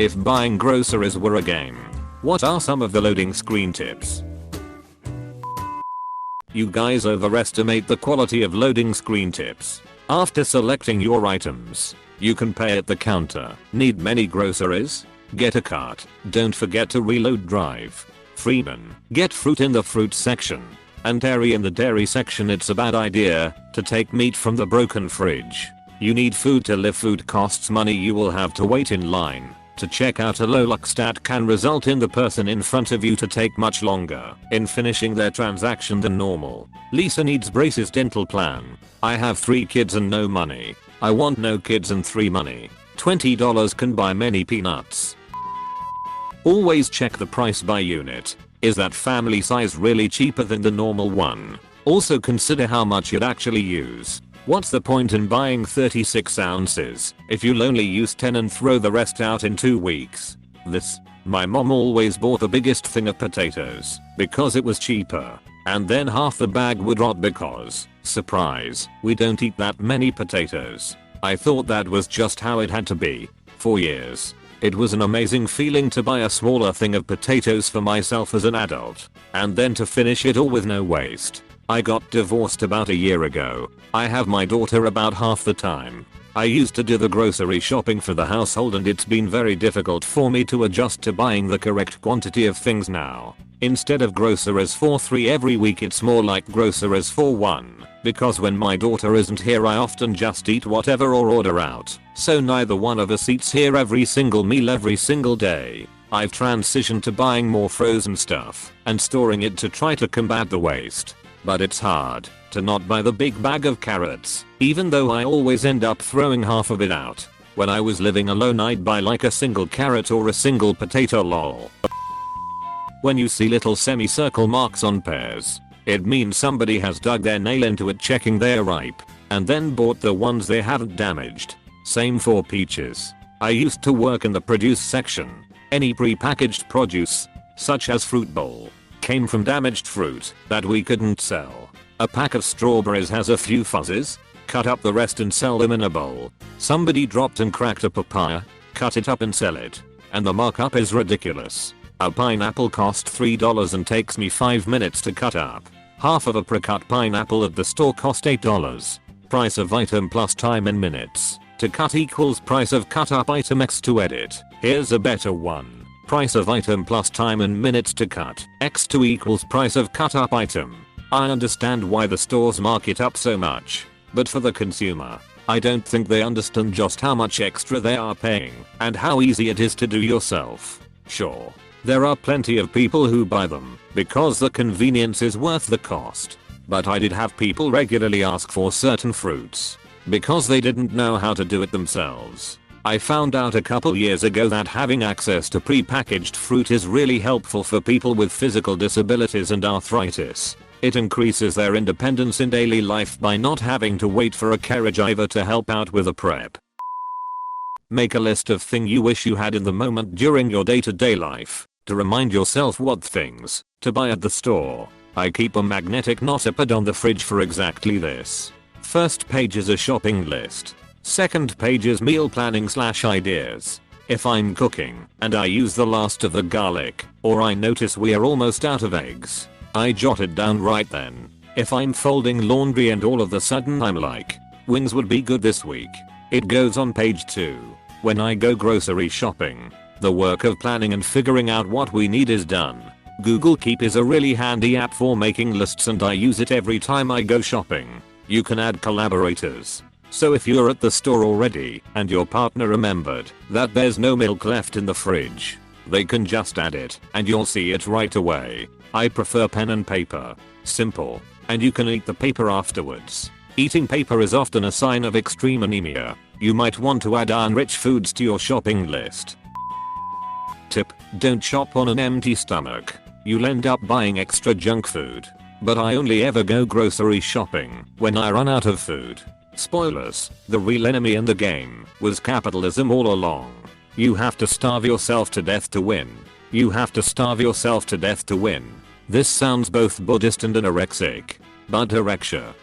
If buying groceries were a game, what are some of the loading screen tips? You guys overestimate the quality of loading screen tips. After selecting your items, you can pay at the counter. Need many groceries? Get a cart. Don't forget to reload drive. Freeman. Get fruit in the fruit section. And dairy in the dairy section. It's a bad idea to take meat from the broken fridge. You need food to live. Food costs money. You will have to wait in line to check out. A low luck stat can result in the person in front of you to take much longer in finishing their transaction than normal. Lisa needs braces. Dental plan. I have 3 kids and no money. I want no kids and 3 money. $20 can buy many peanuts. Always check the price by unit. Is that family size really cheaper than the normal one? Also consider how much you'd actually use. What's the point in buying 36 ounces if you'll only use 10 and throw the rest out in 2 weeks? My mom always bought the biggest thing of potatoes because it was cheaper, and then half the bag would rot because, surprise, we don't eat that many potatoes. I thought that was just how it had to be. For years, it was an amazing feeling to buy a smaller thing of potatoes for myself as an adult, and then to finish it all with no waste. I got divorced about a year ago. I have my daughter about half the time. I used to do the grocery shopping for the household, and it's been very difficult for me to adjust to buying the correct quantity of things now. Instead of groceries for 3 every week, it's more like groceries for 1. Because when my daughter isn't here, I often just eat whatever or order out. So neither one of us eats here every single meal every single day. I've transitioned to buying more frozen stuff and storing it to try to combat the waste. But it's hard to not buy the big bag of carrots, even though I always end up throwing half of it out. When I was living alone, I'd buy like a single carrot or a single potato. Lol. When you see little semicircle marks on pears, it means somebody has dug their nail into it checking they're ripe, and then bought the ones they haven't damaged. Same for peaches. I used to work in the produce section. Any pre-packaged produce, such as fruit bowl, came from damaged fruit that we couldn't sell. A pack of strawberries has a few fuzzes. Cut up the rest and sell them in a bowl. Somebody dropped and cracked a papaya. Cut it up and sell it. And the markup is ridiculous. A pineapple cost $3 and takes me 5 minutes to cut up. Half of a pre-cut pineapple at the store cost $8. Price of item plus time in minutes to cut equals price of cut up item x to edit. Here's a better one. Price of item plus time in minutes to cut x2 equals price of cut up item. I understand why the stores mark it up so much, but for the consumer, I don't think they understand just how much extra they are paying and how easy it is to do yourself. Sure, there are plenty of people who buy them because the convenience is worth the cost, but I did have people regularly ask for certain fruits because they didn't know how to do it themselves. I found out a couple years ago that having access to pre-packaged fruit is really helpful for people with physical disabilities and arthritis. It increases their independence in daily life by not having to wait for a caregiver to help out with a prep. Make a list of things you wish you had in the moment during your day-to-day life to remind yourself what things to buy at the store. I keep a magnetic notepad on the fridge for exactly this. First page is a shopping list. Second page is meal planning / ideas. If I'm cooking and I use the last of the garlic, or I notice we are almost out of eggs, I jot it down right then. If I'm folding laundry and all of a sudden I'm like, wings would be good this week, it goes on page 2. When I go grocery shopping, the work of planning and figuring out what we need is done. Google Keep is a really handy app for making lists, and I use it every time I go shopping. You can add collaborators. So if you're at the store already and your partner remembered that there's no milk left in the fridge, they can just add it and you'll see it right away. I prefer pen and paper. Simple, and you can eat the paper afterwards. Eating paper is often a sign of extreme anemia. You might want to add iron-rich foods to your shopping list. Tip: don't shop on an empty stomach. You'll end up buying extra junk food. But I only ever go grocery shopping when I run out of food. Spoilers, the real enemy in the game was capitalism all along. You have to starve yourself to death to win. You have to starve yourself to death to win. This sounds both Buddhist and anorexic, but orexia.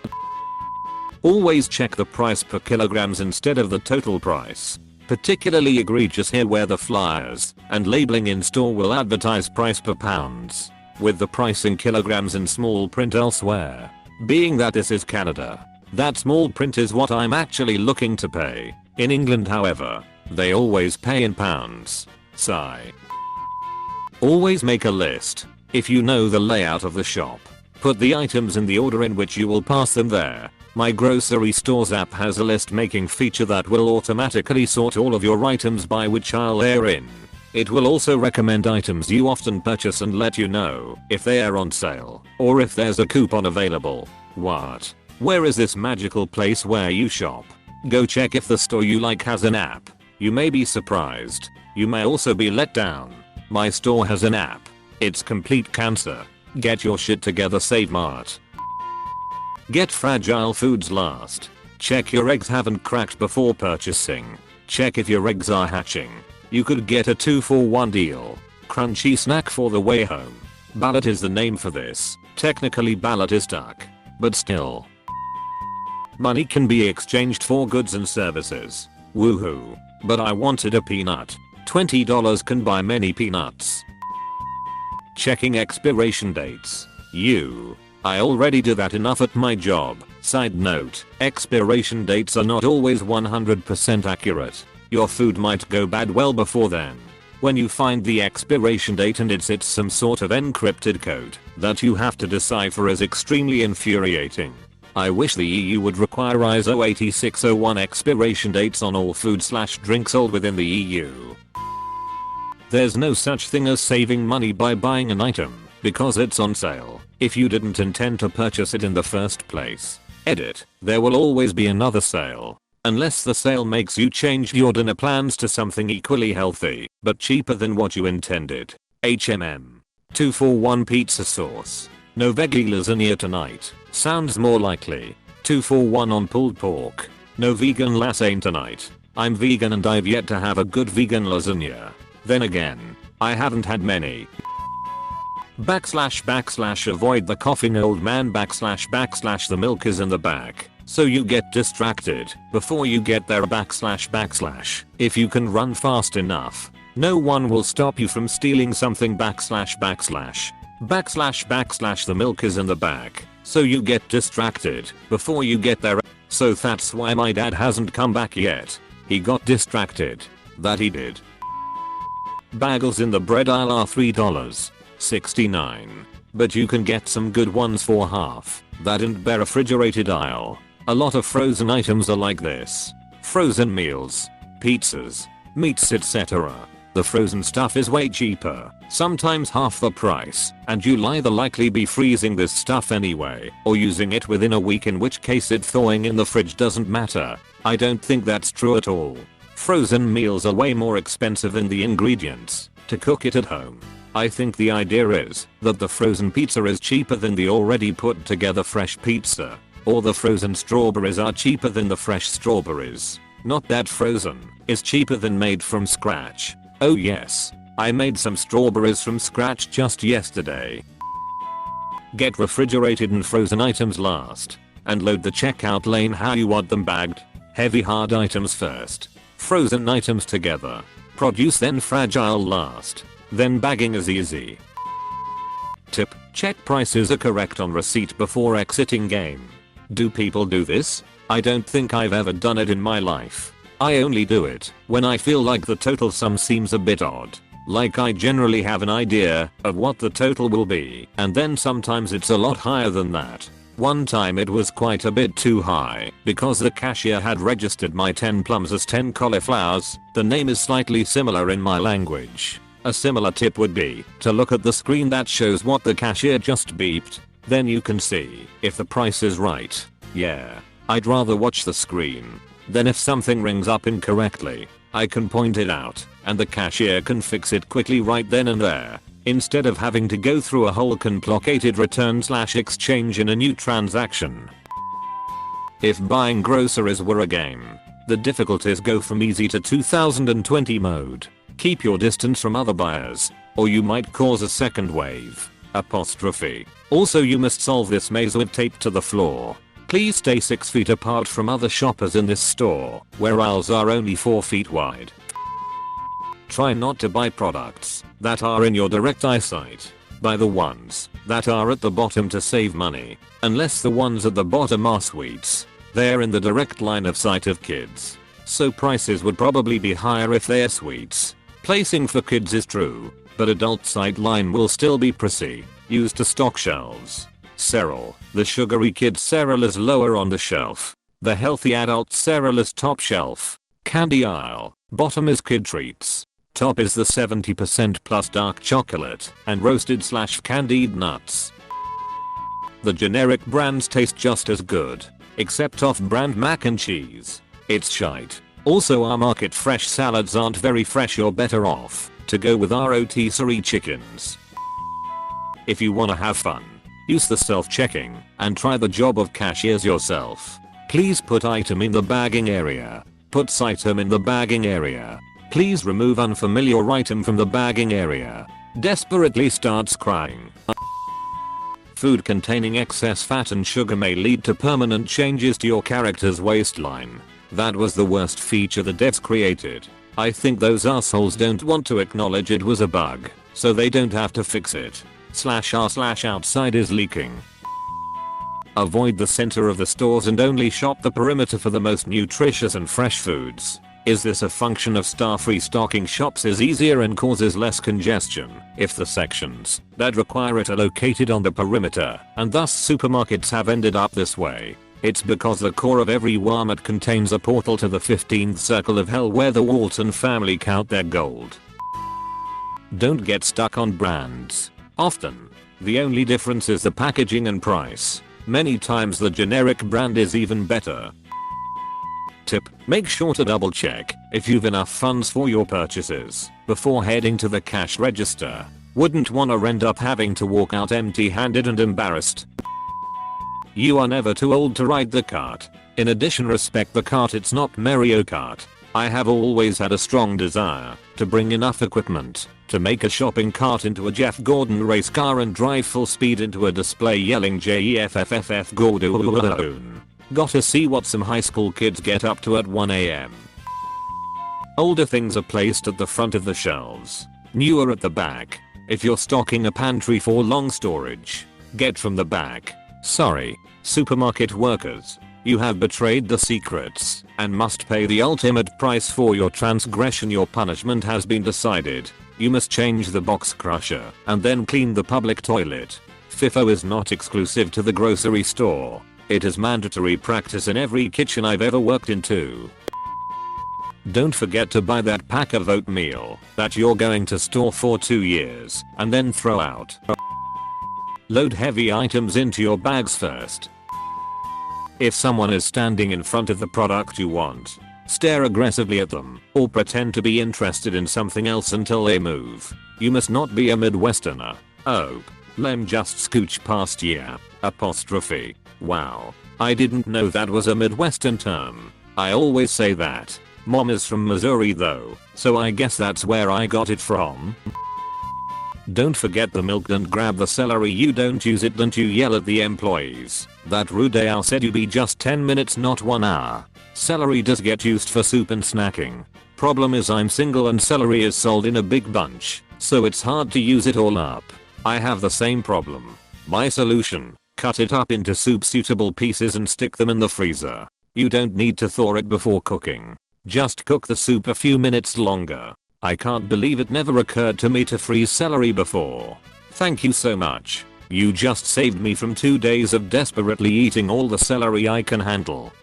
Always check the price per kilograms instead of the total price. Particularly egregious here where the flyers and labeling in store will advertise price per pounds, with the price in kilograms in small print elsewhere. Being that this is Canada, that small print is what I'm actually looking to pay. In England however, they always pay in pounds. Sigh. Always make a list. If you know the layout of the shop, put the items in the order in which you will pass them there. My grocery stores app has a list making feature that will automatically sort all of your items by which aisle they're in. It will also recommend items you often purchase and let you know if they are on sale or if there's a coupon available. What? Where is this magical place where you shop? Go check if the store you like has an app. You may be surprised. You may also be let down. My store has an app. It's complete cancer. Get your shit together, Save Mart. Get fragile foods last. Check your eggs haven't cracked before purchasing. Check if your eggs are hatching. You could get a 2-for-1 deal. Crunchy snack for the way home. Ballot is the name for this. Technically ballot is duck, but still. Money can be exchanged for goods and services. Woohoo. But I wanted a peanut. $20 can buy many peanuts. Checking expiration dates. I already do that enough at my job. Side note, expiration dates are not always 100% accurate. Your food might go bad well before then. When you find the expiration date and it's some sort of encrypted code that you have to decipher is extremely infuriating. I wish the EU would require ISO 8601 expiration dates on all food/drinks sold within the EU. There's no such thing as saving money by buying an item because it's on sale if you didn't intend to purchase it in the first place. Edit. There will always be another sale. Unless the sale makes you change your dinner plans to something equally healthy but cheaper than what you intended. HMM. 2-for-1 pizza sauce. No veggie lasagna tonight. Sounds more likely. 2-for-1 on pulled pork. No vegan lasagne tonight. I'm vegan and I've yet to have a good vegan lasagna. Then again, I haven't had many. / avoid the coughing old man / the milk is in the back. So you get distracted before you get there / if you can run fast enough, no one will stop you from stealing something / the milk is in the back. So you get distracted before you get there. So that's why my dad hasn't come back yet. He got distracted. That he did. Bagels in the bread aisle are $3.69. But you can get some good ones for half that in the refrigerated aisle. A lot of frozen items are like this. Frozen meals, pizzas, meats etc. The frozen stuff is way cheaper, sometimes half the price, and you'll either likely be freezing this stuff anyway or using it within a week, in which case it thawing in the fridge doesn't matter. I don't think that's true at all. Frozen meals are way more expensive than the ingredients to cook it at home. I think the idea is that the frozen pizza is cheaper than the already put together fresh pizza. Or the frozen strawberries are cheaper than the fresh strawberries. Not that frozen is cheaper than made from scratch. Oh yes, I made some strawberries from scratch just yesterday. Get refrigerated and frozen items last, and load the checkout lane how you want them bagged. Heavy hard items first, frozen items together, produce then fragile last, then bagging is easy. Tip: check prices are correct on receipt before exiting game. Do people do this? I don't think I've ever done it in my life. I only do it when I feel like the total sum seems a bit odd. Like I generally have an idea of what the total will be, and then sometimes it's a lot higher than that. One time it was quite a bit too high because the cashier had registered my 10 plums as 10 cauliflowers. The name is slightly similar in my language. A similar tip would be to look at the screen that shows what the cashier just beeped. Then you can see if the price is right. Yeah, I'd rather watch the screen. Then if something rings up incorrectly, I can point it out and the cashier can fix it quickly right then and there, instead of having to go through a whole complicated return/exchange in a new transaction. If buying groceries were a game, the difficulties go from easy to 2020 mode. Keep your distance from other buyers, or you might cause a second wave. Also you must solve this maze with tape to the floor. Please stay 6 feet apart from other shoppers in this store, where aisles are only 4 feet wide. Try not to buy products that are in your direct eyesight. Buy the ones that are at the bottom to save money, unless the ones at the bottom are sweets. They're in the direct line of sight of kids, so prices would probably be higher if they're sweets. Placing for kids is true, but adult sight line will still be pricey. Used to stock shelves. Cereal. The sugary kid cereal is lower on the shelf. The healthy adult cereal is top shelf. Candy aisle. Bottom is kid treats. Top is the 70% plus dark chocolate and roasted/candied nuts. The generic brands taste just as good, except off-brand mac and cheese. It's shite. Also, our market fresh salads aren't very fresh. You're better off to go with our rotisserie chickens. If you wanna have fun, use the self-checking and try the job of cashiers yourself. Please put item in the bagging area. Puts item in the bagging area. Please remove unfamiliar item from the bagging area. Desperately starts crying. Food containing excess fat and sugar may lead to permanent changes to your character's waistline. That was the worst feature the devs created. I think those assholes don't want to acknowledge it was a bug, so they don't have to fix it. /r/outside is leaking. Avoid the center of the stores and only shop the perimeter for the most nutritious and fresh foods. Is this a function of staff restocking shops is easier and causes less congestion if the sections that require it are located on the perimeter, and thus supermarkets have ended up this way? It's because the core of every Walmart contains a portal to the 15th circle of hell where the Walton family count their gold. Don't get stuck on brands. Often, the only difference is the packaging and price. Many times the generic brand is even better. Tip: make sure to double check if you've enough funds for your purchases before heading to the cash register. Wouldn't wanna end up having to walk out empty-handed and embarrassed. You are never too old to ride the cart. In addition, respect the cart, it's not Mario Kart. I have always had a strong desire to bring enough equipment to make a shopping cart into a Jeff Gordon race car and drive full speed into a display yelling JEFFFF Gordon. Gotta see what some high school kids get up to at 1 AM. Older things are placed at the front of the shelves. Newer at the back. If you're stocking a pantry for long storage, get from the back. Sorry, supermarket workers. You have betrayed the secrets and must pay the ultimate price for your transgression. Your punishment has been decided. You must change the box crusher and then clean the public toilet. FIFO is not exclusive to the grocery store. It is mandatory practice in every kitchen I've ever worked in too. Don't forget to buy that pack of oatmeal that you're going to store for 2 years and then throw out. Load heavy items into your bags first. If someone is standing in front of the product you want, stare aggressively at them or pretend to be interested in something else until they move. You must not be a Midwesterner. Oh, lem just scooch past yeah. Apostrophe. Wow, I didn't know that was a Midwestern term. I always say that. Mom is from Missouri though, so I guess that's where I got it from. Don't forget the milk. Don't grab the celery. You don't use it. Don't you yell at the employees. That rude owl said you be just 10 minutes not 1 hour. Celery does get used for soup and snacking. Problem is I'm single and celery is sold in a big bunch, so it's hard to use it all up. I have the same problem. My solution: cut it up into soup suitable pieces and stick them in the freezer. You don't need to thaw it before cooking. Just cook the soup a few minutes longer. I can't believe it never occurred to me to freeze celery before. Thank you so much. You just saved me from 2 days of desperately eating all the celery I can handle.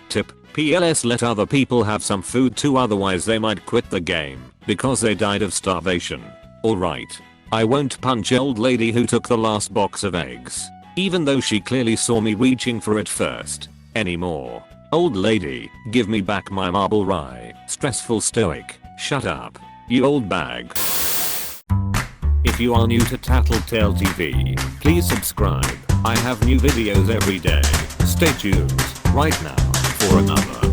Tip: PLS, let other people have some food too, otherwise they might quit the game because they died of starvation. Alright. I won't punch old lady who took the last box of eggs, even though she clearly saw me reaching for it first, anymore. Old lady, give me back my marble rye. Stressful stoic. Shut up, you old bag. If you are new to Tattletale TV, please subscribe. I have new videos every day. Stay tuned right now for another